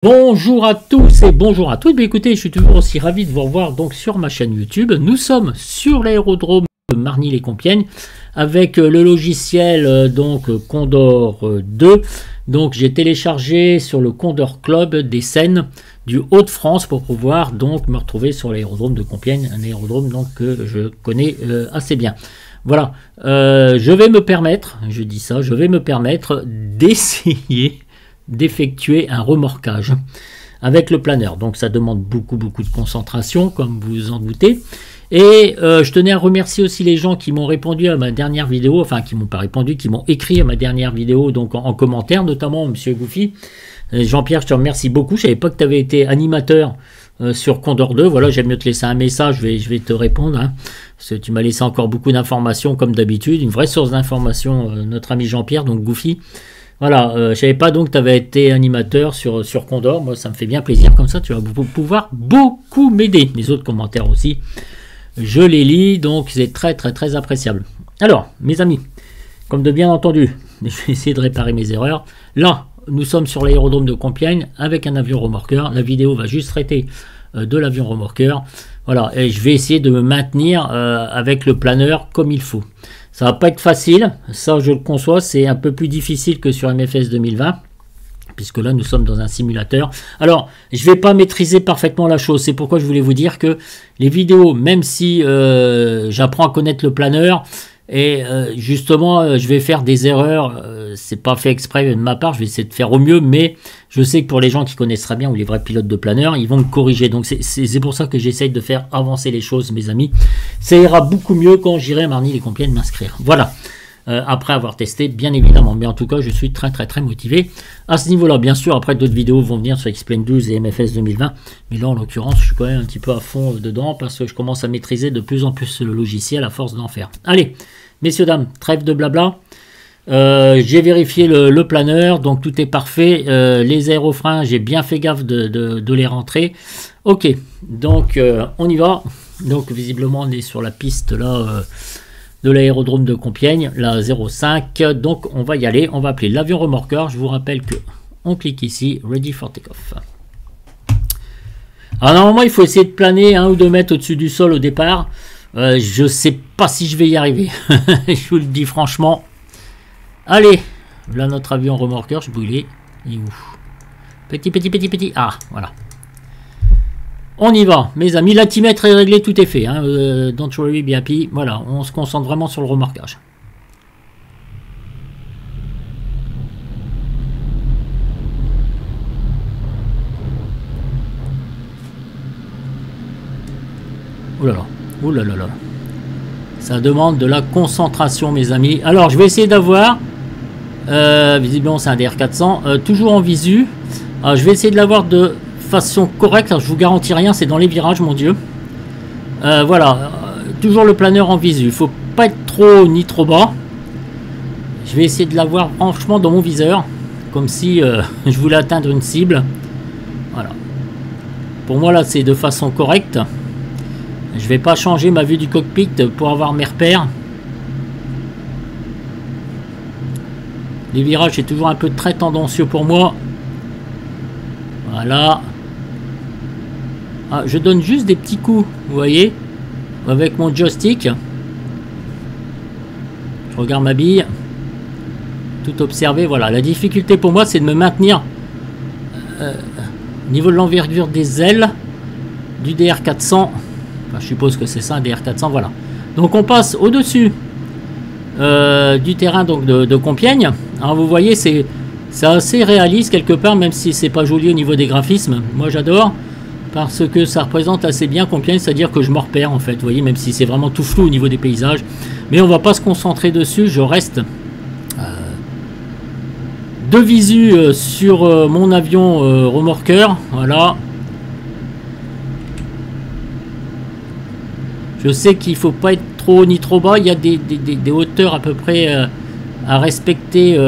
Bonjour à tous et bonjour à toutes. Bien, écoutez, je suis toujours aussi ravi de vous revoir donc sur ma chaîne YouTube. Nous sommes sur l'aérodrome de Marny-les-Compiègnes avec le logiciel donc Condor 2. Donc j'ai téléchargé sur le Condor Club des scènes du Hauts-de-France pour pouvoir donc me retrouver sur l'aérodrome de Compiègne, un aérodrome donc que je connais assez bien. Voilà, je vais me permettre, je dis ça, je vais me permettre d'essayer d'effectuer un remorquage avec le planeur. Donc ça demande beaucoup de concentration, comme vous vous en doutez. Et je tenais à remercier aussi les gens qui m'ont répondu à ma dernière vidéo, enfin qui m'ont pas répondu, qui m'ont écrit à ma dernière vidéo donc en commentaire, notamment Monsieur Goofy. Jean-Pierre, je te remercie beaucoup. Je savais pas que tu avais été animateur sur Condor 2. Voilà, j'aime mieux te laisser un message, je vais te répondre, hein, parce que tu m'as laissé encore beaucoup d'informations comme d'habitude, une vraie source d'informations, notre ami Jean-Pierre, donc Goofy. Voilà, je savais pas donc que tu avais été animateur sur Condor. Moi, ça me fait bien plaisir. Comme ça, tu vas pouvoir beaucoup m'aider. Les autres commentaires aussi, je les lis, donc c'est très appréciable. Alors, mes amis, comme de bien entendu, je vais essayer de réparer mes erreurs. Là, nous sommes sur l'aérodrome de Compiègne avec un avion remorqueur. La vidéo va juste traiter de l'avion remorqueur. Voilà, et je vais essayer de me maintenir avec le planeur comme il faut. Ça va pas être facile, ça je le conçois, c'est un peu plus difficile que sur MFS 2020, puisque là nous sommes dans un simulateur. Alors, je vais pas maîtriser parfaitement la chose, c'est pourquoi je voulais vous dire que les vidéos, même si j'apprends à connaître le planeur, et justement je vais faire des erreurs, c'est pas fait exprès de ma part, je vais essayer de faire au mieux, mais je sais que pour les gens qui connaissent très bien, ou les vrais pilotes de planeur, ils vont me corriger, donc c'est pour ça que j'essaye de faire avancer les choses, mes amis. Ça ira beaucoup mieux quand j'irai à Marny-les-Compiègnes m'inscrire. Voilà, après avoir testé, bien évidemment, mais en tout cas, je suis très motivé à ce niveau-là. Bien sûr, après d'autres vidéos vont venir sur X-Plane 12 et MFS 2020, mais là, en l'occurrence, je suis quand même un petit peu à fond dedans, parce que je commence à maîtriser de plus en plus le logiciel à force d'en faire. Allez, messieurs, dames, trêve de blabla. J'ai vérifié le planeur, donc tout est parfait. Les aérofreins, j'ai bien fait gaffe de les rentrer. Ok, donc on y va. Donc visiblement on est sur la piste là de l'aérodrome de Compiègne, la 05. Donc on va y aller, on va appeler l'avion remorqueur. Je vous rappelle que on clique ici, ready for takeoff. Alors normalement il faut essayer de planer 1 ou 2 mètres au-dessus du sol au départ. Je sais pas si je vais y arriver. Je vous le dis franchement. Allez, là notre avion remorqueur, je brûlais. Il est où? Petit. Ah, voilà. On y va, mes amis. L'altimètre est réglé, tout est fait. Hein. Don't worry, be happy. Voilà, on se concentre vraiment sur le remorquage. Ouh là là. Ça demande de la concentration, mes amis. Alors, je vais essayer d'avoir... visiblement, c'est un DR400. Toujours en visu. Alors, je vais essayer de l'avoir de façon correcte. Alors, je vous garantis rien, c'est dans les virages, mon Dieu. Voilà. Toujours le planeur en visu. Il ne faut pas être trop haut ni trop bas. Je vais essayer de l'avoir franchement dans mon viseur. Comme si je voulais atteindre une cible. Voilà. Pour moi, là, c'est de façon correcte. Je vais pas changer ma vue du cockpit pour avoir mes repères. Les virages, c'est toujours un peu très tendancieux pour moi. Voilà. Ah, je donne juste des petits coups, vous voyez, avec mon joystick. Je regarde ma bille. Tout observer, voilà. La difficulté pour moi, c'est de me maintenir au niveau de l'envergure des ailes du DR400. Enfin, je suppose que c'est ça, un DR400, voilà. Donc on passe au-dessus du terrain donc de Compiègne. Alors vous voyez, c'est assez réaliste quelque part, même si c'est pas joli au niveau des graphismes. Moi j'adore, parce que ça représente assez bien Compiègne, c'est-à-dire que je me repère en fait, vous voyez, même si c'est vraiment tout flou au niveau des paysages. Mais on va pas se concentrer dessus, je reste de visu sur mon avion remorqueur, voilà. Je sais qu'il ne faut pas être trop haut ni trop bas. Il y a des hauteurs à peu près à respecter.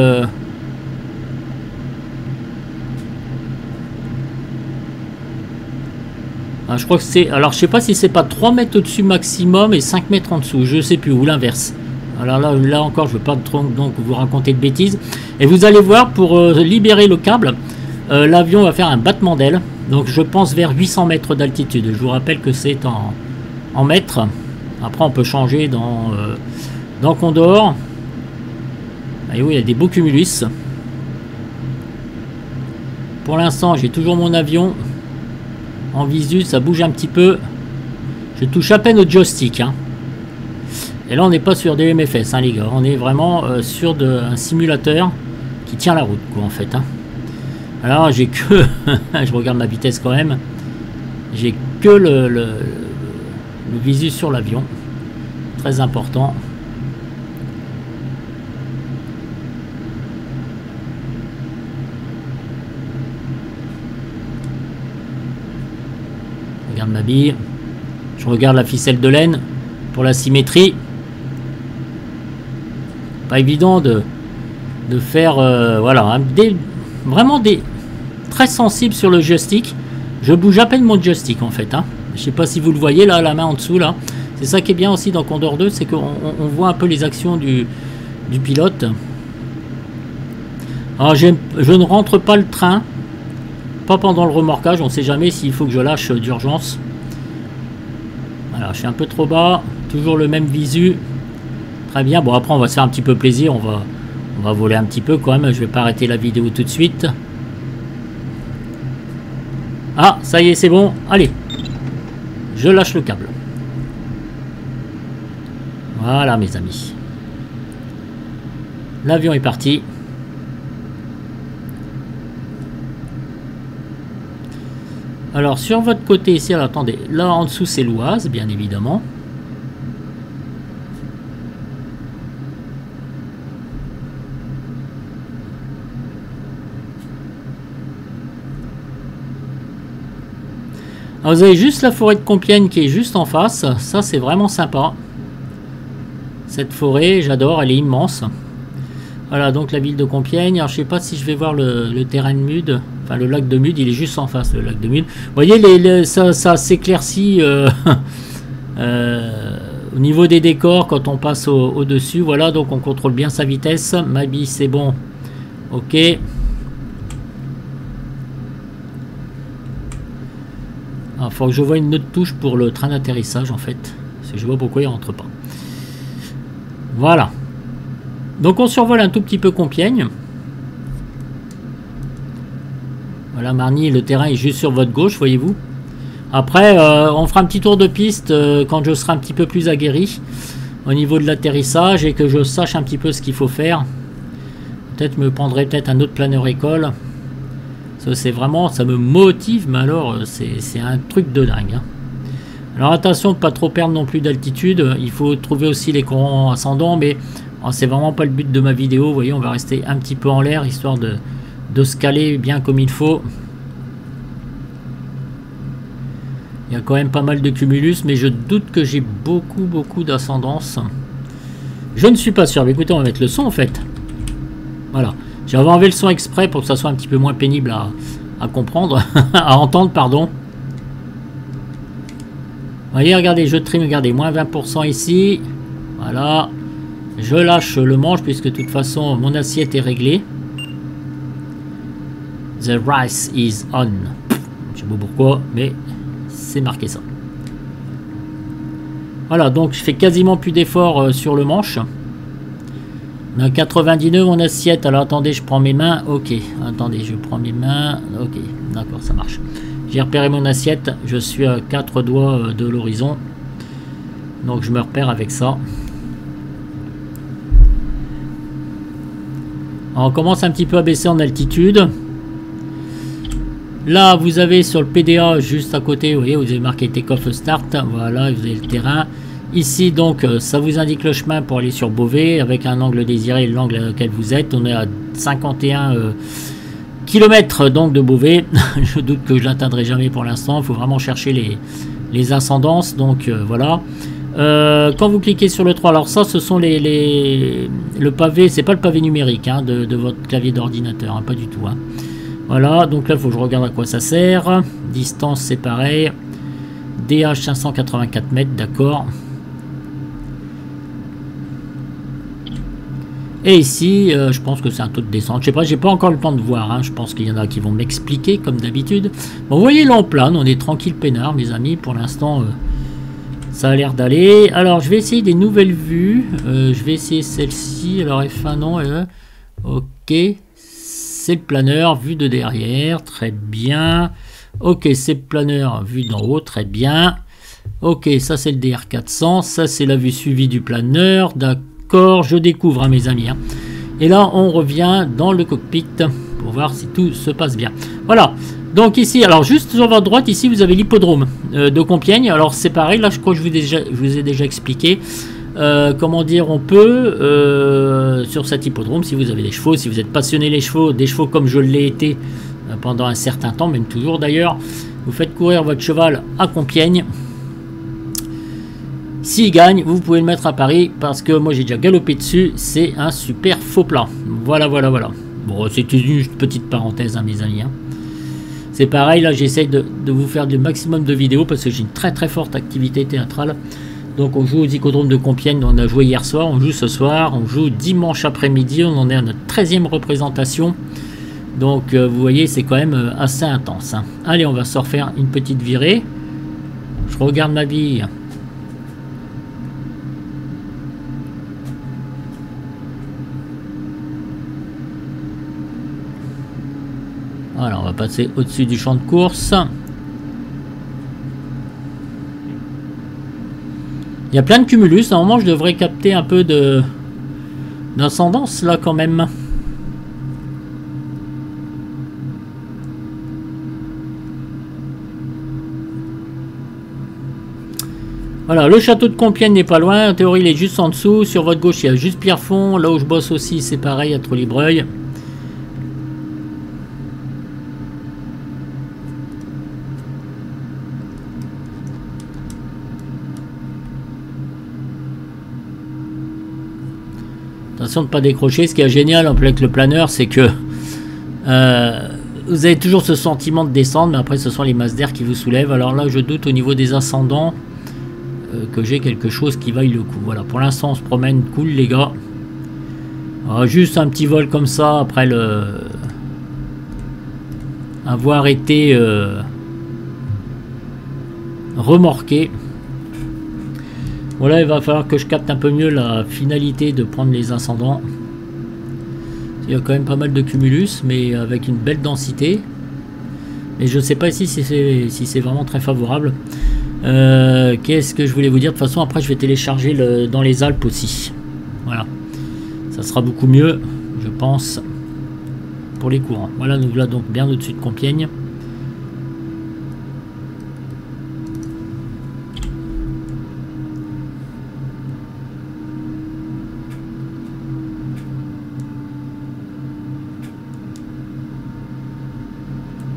Ah, je crois que c'est... Alors, je sais pas si c'est pas 3 mètres au-dessus maximum et 5 mètres en dessous. Je sais plus, ou l'inverse. Alors là encore, je ne veux pas trop donc vous raconter de bêtises. Et vous allez voir, pour libérer le câble, l'avion va faire un battement d'aile. Donc je pense vers 800 mètres d'altitude. Je vous rappelle que c'est en mètres. Après on peut changer dans Condor. Et oui, il y a des beaux cumulus. Pour l'instant j'ai toujours mon avion en visu, ça bouge un petit peu. Je touche à peine au joystick. Hein. Et là on n'est pas sur des MFS, hein, les gars. On est vraiment sur un simulateur qui tient la route, quoi, en fait. Hein. Alors j'ai que... je regarde ma vitesse quand même. J'ai que le visu sur l'avion. Très important. Je regarde ma bille. Je regarde la ficelle de laine pour la symétrie. Pas évident de faire... voilà, hein, vraiment très sensible sur le joystick. Je bouge à peine mon joystick en fait. Hein. Je sais pas si vous le voyez là, la main en dessous là. C'est ça qui est bien aussi dans Condor 2, c'est qu'on voit un peu les actions du pilote. Alors je ne rentre pas le train. Pas pendant le remorquage, on ne sait jamais s'il faut que je lâche d'urgence. Voilà, je suis un peu trop bas. Toujours le même visu. Très bien. Bon après on va se faire un petit peu plaisir. On va voler un petit peu quand même. Je vais pas arrêter la vidéo tout de suite. Ah, ça y est, c'est bon. Allez. Je lâche le câble. Voilà, mes amis. L'avion est parti. Alors, sur votre côté ici, alors attendez. Là, en dessous, c'est l'Oise, bien évidemment. Alors vous avez juste la forêt de Compiègne qui est juste en face. Ça, c'est vraiment sympa. Cette forêt, j'adore, elle est immense. Voilà, donc la ville de Compiègne. Alors, je sais pas si je vais voir le terrain de Mude. Enfin, le lac de Mude, il est juste en face, le lac de Mude. Vous voyez, ça s'éclaircit au niveau des décors quand on passe au-dessus. Voilà, donc on contrôle bien sa vitesse. Ma bille, c'est bon. Ok. Il faut que je vois une autre touche pour le train d'atterrissage en fait. Parce que je vois pourquoi il rentre pas. Voilà. Donc on survole un tout petit peu Compiègne. Voilà Marny, le terrain est juste sur votre gauche, voyez-vous. Après, on fera un petit tour de piste quand je serai un petit peu plus aguerri au niveau de l'atterrissage et que je sache un petit peu ce qu'il faut faire. Peut-être me prendrai peut-être un autre planeur école. C'est vraiment, ça me motive, mais alors c'est un truc de dingue. Hein. Alors attention de ne pas trop perdre non plus d'altitude. Il faut trouver aussi les courants ascendants, mais c'est vraiment pas le but de ma vidéo. Vous voyez, on va rester un petit peu en l'air, histoire de se caler bien comme il faut. Il y a quand même pas mal de cumulus, mais je doute que j'ai beaucoup d'ascendance. Je ne suis pas sûr. Mais écoutez, on va mettre le son en fait. Voilà. J'avais enlevé le son exprès pour que ça soit un petit peu moins pénible à comprendre, à entendre, pardon. Vous voyez, regardez, je trim, regardez, moins 20% ici. Voilà. Je lâche le manche puisque de toute façon, mon assiette est réglée. The rice is on. Je sais pas pourquoi, mais c'est marqué ça. Voilà, donc je fais quasiment plus d'efforts sur le manche. On a 99 mon assiette. Alors attendez, je prends mes mains. Ok, attendez, je prends mes mains. Ok, d'accord, ça marche. J'ai repéré mon assiette. Je suis à 4 doigts de l'horizon. Donc je me repère avec ça. Alors, on commence un petit peu à baisser en altitude. Là, vous avez sur le PDA juste à côté, vous voyez, vous avez marqué Take-off Start. Voilà, vous avez le terrain. Ici, donc, ça vous indique le chemin pour aller sur Beauvais avec un angle désiré et l'angle auquel vous êtes. On est à 51 km donc de Beauvais. Je doute que je l'atteindrai jamais pour l'instant. Il faut vraiment chercher les ascendances. Donc, voilà. Quand vous cliquez sur le 3, alors ça, ce sont le pavé. C'est pas le pavé numérique hein, de votre clavier d'ordinateur. Hein, pas du tout. Hein. Voilà. Donc là, il faut que je regarde à quoi ça sert. Distance, c'est pareil. DH 584 mètres, d'accord. Et ici, je pense que c'est un taux de descente. Je sais pas, j'ai pas encore le temps de voir. Hein. Je pense qu'il y en a qui vont m'expliquer, comme d'habitude. Bon, vous voyez, là, on plane. On est tranquille, peinard, mes amis. Pour l'instant, ça a l'air d'aller. Alors, je vais essayer des nouvelles vues. Je vais essayer celle-ci. Alors, F1, non. Ok. C'est le planeur, vue de derrière. Très bien. Ok, c'est le planeur, vue d'en haut. Très bien. Ok, ça, c'est le DR400. Ça, c'est la vue suivie du planeur. D'accord, je découvre, hein, mes amis. Hein. Et là, on revient dans le cockpit pour voir si tout se passe bien. Voilà. Donc ici, alors juste sur votre droite, ici, vous avez l'hippodrome de Compiègne. Alors c'est pareil, là, je crois que je vous ai déjà expliqué. Comment dire, on peut, sur cet hippodrome, si vous avez des chevaux, si vous êtes passionné des chevaux comme je l'ai été pendant un certain temps, même toujours d'ailleurs, vous faites courir votre cheval à Compiègne. S'il gagne, vous pouvez le mettre à Paris parce que moi j'ai déjà galopé dessus, c'est un super faux plat. Voilà, voilà, voilà. Bon, c'est une petite parenthèse, hein, mes amis. Hein. C'est pareil, là j'essaye de vous faire le maximum de vidéos parce que j'ai une très très forte activité théâtrale. Donc on joue aux hippodromes de Compiègne, on a joué hier soir, on joue ce soir, on joue dimanche après-midi, on en est à notre 13e représentation. Donc vous voyez, c'est quand même assez intense. Hein. Allez, on va se refaire une petite virée. Je regarde ma bille. Voilà, on va passer au-dessus du champ de course. Il y a plein de cumulus. Normalement, je devrais capter un peu d'ascendance là quand même. Voilà, le château de Compiègne n'est pas loin. En théorie, il est juste en dessous. Sur votre gauche, il y a juste Pierrefonds. Là où je bosse aussi, c'est pareil à Trollibreuil. Attention de ne pas décrocher. Ce qui est génial avec le planeur, c'est que vous avez toujours ce sentiment de descendre, mais après ce sont les masses d'air qui vous soulèvent. Alors là, je doute au niveau des ascendants que j'ai quelque chose qui vaille le coup. Voilà, pour l'instant, on se promène cool, les gars. Alors, juste un petit vol comme ça, après avoir été remorqué. Voilà, il va falloir que je capte un peu mieux la finalité de prendre les ascendants. Il y a quand même pas mal de cumulus, mais avec une belle densité. Et je ne sais pas ici si c'est vraiment très favorable. Qu'est-ce que je voulais vous dire? De toute façon, après, je vais télécharger dans les Alpes aussi. Voilà. Ça sera beaucoup mieux, je pense, pour les courants. Voilà, nous voilà donc bien au-dessus de Compiègne.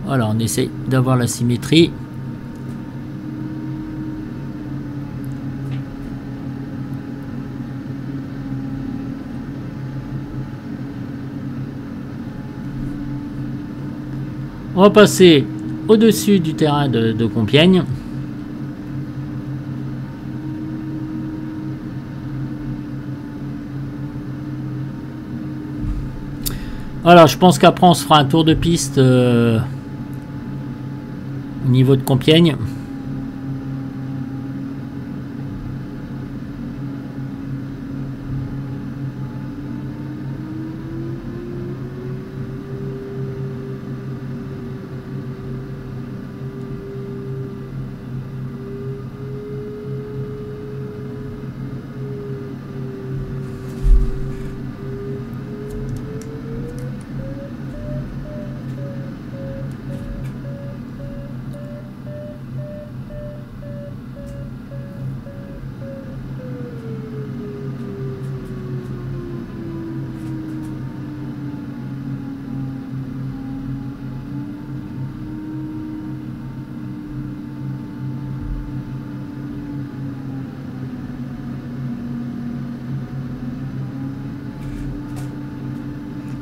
Voilà, on essaie d'avoir la symétrie. On va passer au-dessus du terrain de Compiègne. Voilà, je pense qu'après on se fera un tour de piste au niveau de Compiègne.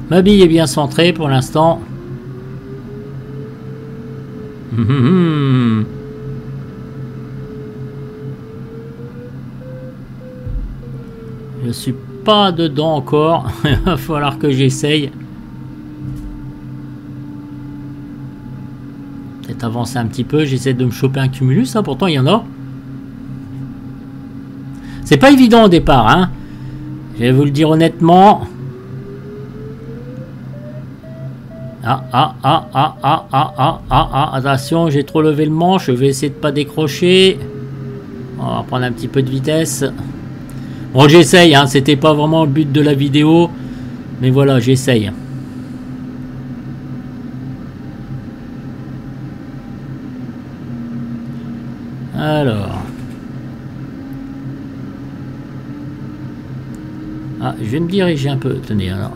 Ma bille est bien centrée pour l'instant. Je suis pas dedans encore. Il va falloir que j'essaye. Peut-être avancer un petit peu. J'essaie de me choper un cumulus. Hein. Pourtant, il y en a. C'est pas évident au départ. Hein. Je vais vous le dire honnêtement. Attention, j'ai trop levé le manche. Je vais essayer de pas décrocher. On va prendre un petit peu de vitesse. Bon, j'essaye, hein, c'était pas vraiment le but de la vidéo. Mais voilà, j'essaye. Alors. Ah, je vais me diriger un peu. Tenez, alors.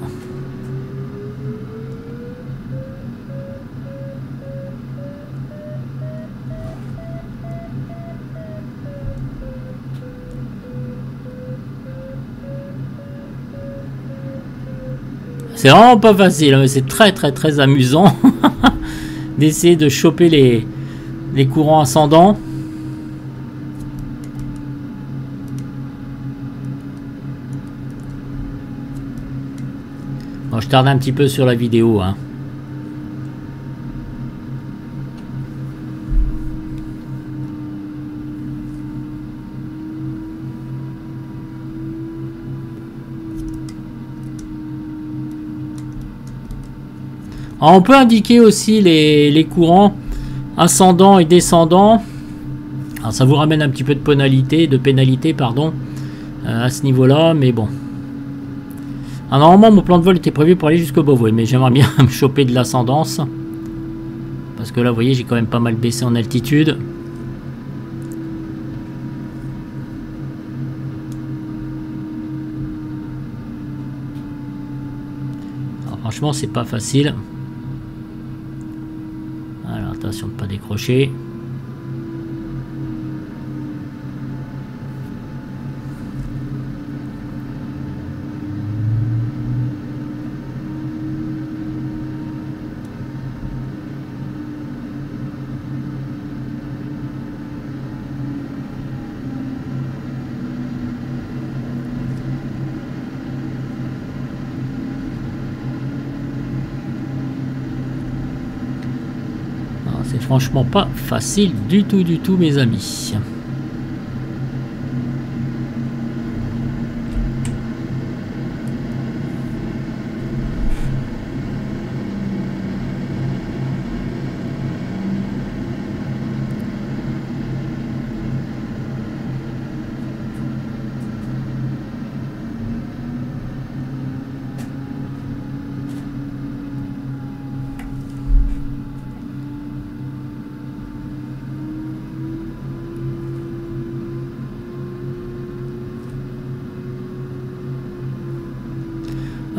C'est vraiment pas facile, mais c'est très amusant d'essayer de choper les courants ascendants. Bon, je tarde un petit peu sur la vidéo, hein. Alors, on peut indiquer aussi les courants ascendants et descendants. Alors, ça vous ramène un petit peu de pénalité, pardon, à ce niveau-là, mais bon. Alors, normalement, mon plan de vol était prévu pour aller jusqu'au Beauvais, mais j'aimerais bien me choper de l'ascendance. Parce que là, vous voyez, j'ai quand même pas mal baissé en altitude. Alors, franchement, c'est pas facile. Alors, attention de ne pas décrocher. C'est franchement pas facile du tout, mes amis.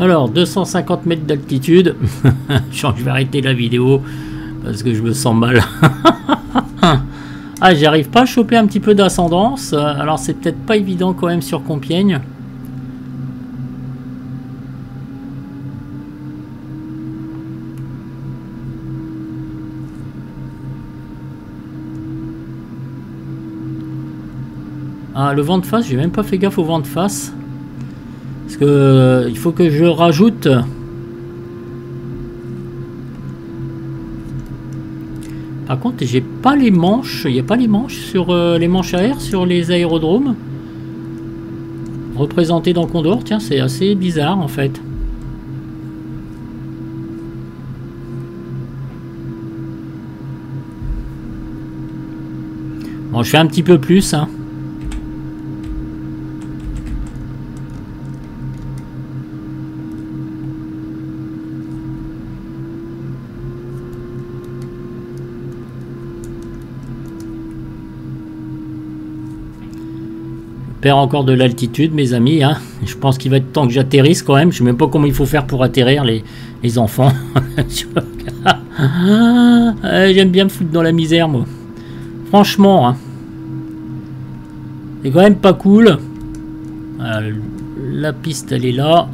Alors, 250 mètres d'altitude. Je vais arrêter la vidéo parce que je me sens mal. Ah, j'arrive pas à choper un petit peu d'ascendance. Alors, c'est peut-être pas évident quand même sur Compiègne. Ah, le vent de face, j'ai même pas fait gaffe au vent de face. Parce que il faut que je rajoute. Par contre, j'ai pas les manches. Il n'y a pas les manches sur les manches à air sur les aérodromes. Représentés dans Condor. Tiens, c'est assez bizarre en fait. Bon, je fais un petit peu plus, hein. Perds encore de l'altitude, mes amis, hein. Je pense qu'il va être temps que j'atterrisse quand même. Je sais même pas comment il faut faire pour atterrir les enfants. J'aime bien me foutre dans la misère, moi. Franchement, hein. C'est quand même pas cool. La piste, elle est là.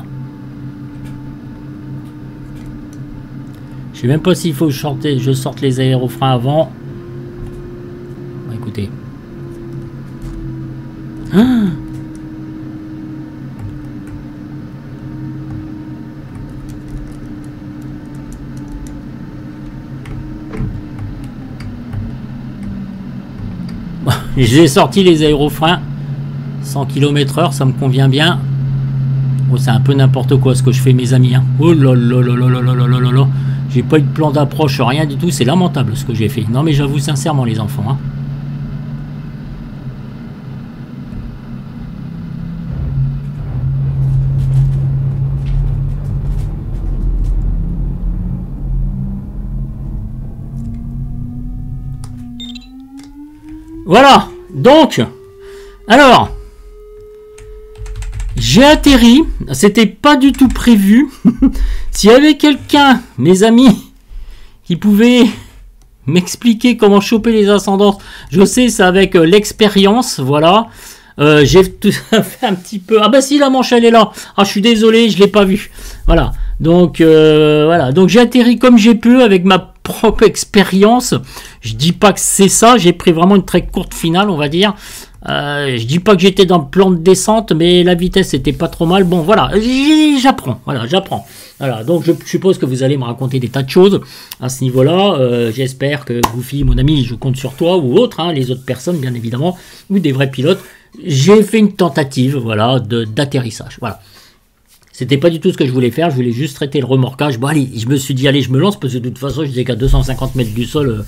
Je sais même pas s'il faut que je sorte les aérofreins avant. Écoutez. J'ai sorti les aérofreins. 100 km/h, ça me convient bien. Oh, c'est un peu n'importe quoi ce que je fais, mes amis. Hein. Oh là là là là là là là là là. J'ai pas eu de plan d'approche, rien du tout. C'est lamentable ce que j'ai fait. Non, mais j'avoue sincèrement, les enfants. Hein. Voilà. Donc, alors, j'ai atterri. C'était pas du tout prévu. S'il y avait quelqu'un, mes amis, qui pouvait m'expliquer comment choper les ascendances, je sais, c'est avec l'expérience, voilà. J'ai tout fait un petit peu. Ah bah si, la manche elle est là. Ah, je suis désolé, je l'ai pas vue. Voilà. Donc voilà. Donc j'ai atterri comme j'ai pu avec ma propre expérience. Je dis pas que c'est ça. J'ai pris vraiment une très courte finale, on va dire. Je dis pas que j'étais dans le plan de descente, mais la vitesse était pas trop mal. Bon, voilà, j'apprends. Voilà, j'apprends. Voilà, donc je suppose que vous allez me raconter des tas de choses à ce niveau-là. J'espère que Goofy, mon ami, je compte sur toi ou autres, hein, les autres personnes, bien évidemment, ou des vrais pilotes. J'ai fait une tentative, voilà, d'atterrissage. Voilà. C'était pas du tout ce que je voulais faire. Je voulais juste traiter le remorquage. Bon, allez, je me suis dit, allez, je me lance parce que de toute façon, je n'étais qu'à 250 mètres du sol.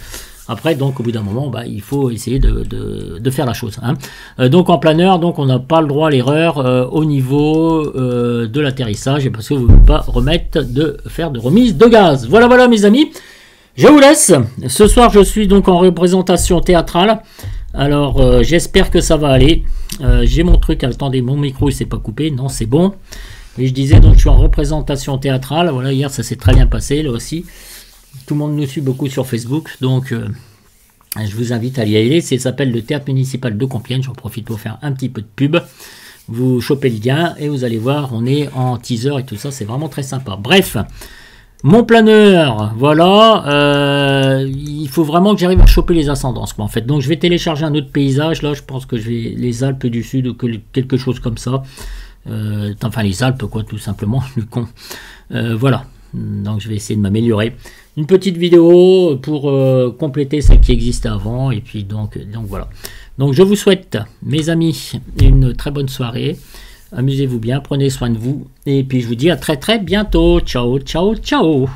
Après, donc au bout d'un moment, bah, il faut essayer de faire la chose. Hein. Donc en planeur, donc on n'a pas le droit à l'erreur au niveau de l'atterrissage, parce que vous ne pouvez pas faire de remise de gaz. Voilà, voilà mes amis. Je vous laisse. Ce soir, je suis donc en représentation théâtrale. Alors j'espère que ça va aller. J'ai mon truc. Attendez, mon micro il s'est pas coupé. Non, c'est bon. Et je disais donc je suis en représentation théâtrale. Voilà, hier ça s'est très bien passé là aussi. Tout le monde nous suit beaucoup sur Facebook, donc je vous invite à y aller. Ça s'appelle le Théâtre Municipal de Compiègne. J'en profite pour faire un petit peu de pub. Vous chopez le lien et vous allez voir, on est en teaser et tout ça, c'est vraiment très sympa. Bref, mon planeur, voilà, il faut vraiment que j'arrive à choper les ascendances, quoi, en fait. Donc je vais télécharger un autre paysage, là, je pense que je vais les Alpes du Sud ou quelque chose comme ça. Enfin, les Alpes, quoi, tout simplement, je suis con. Voilà, donc je vais essayer de m'améliorer. Une petite vidéo pour compléter celle qui existait avant, et puis donc voilà. Donc je vous souhaite, mes amis, une très bonne soirée. Amusez-vous bien, prenez soin de vous, et puis je vous dis à très très bientôt. Ciao, ciao, ciao.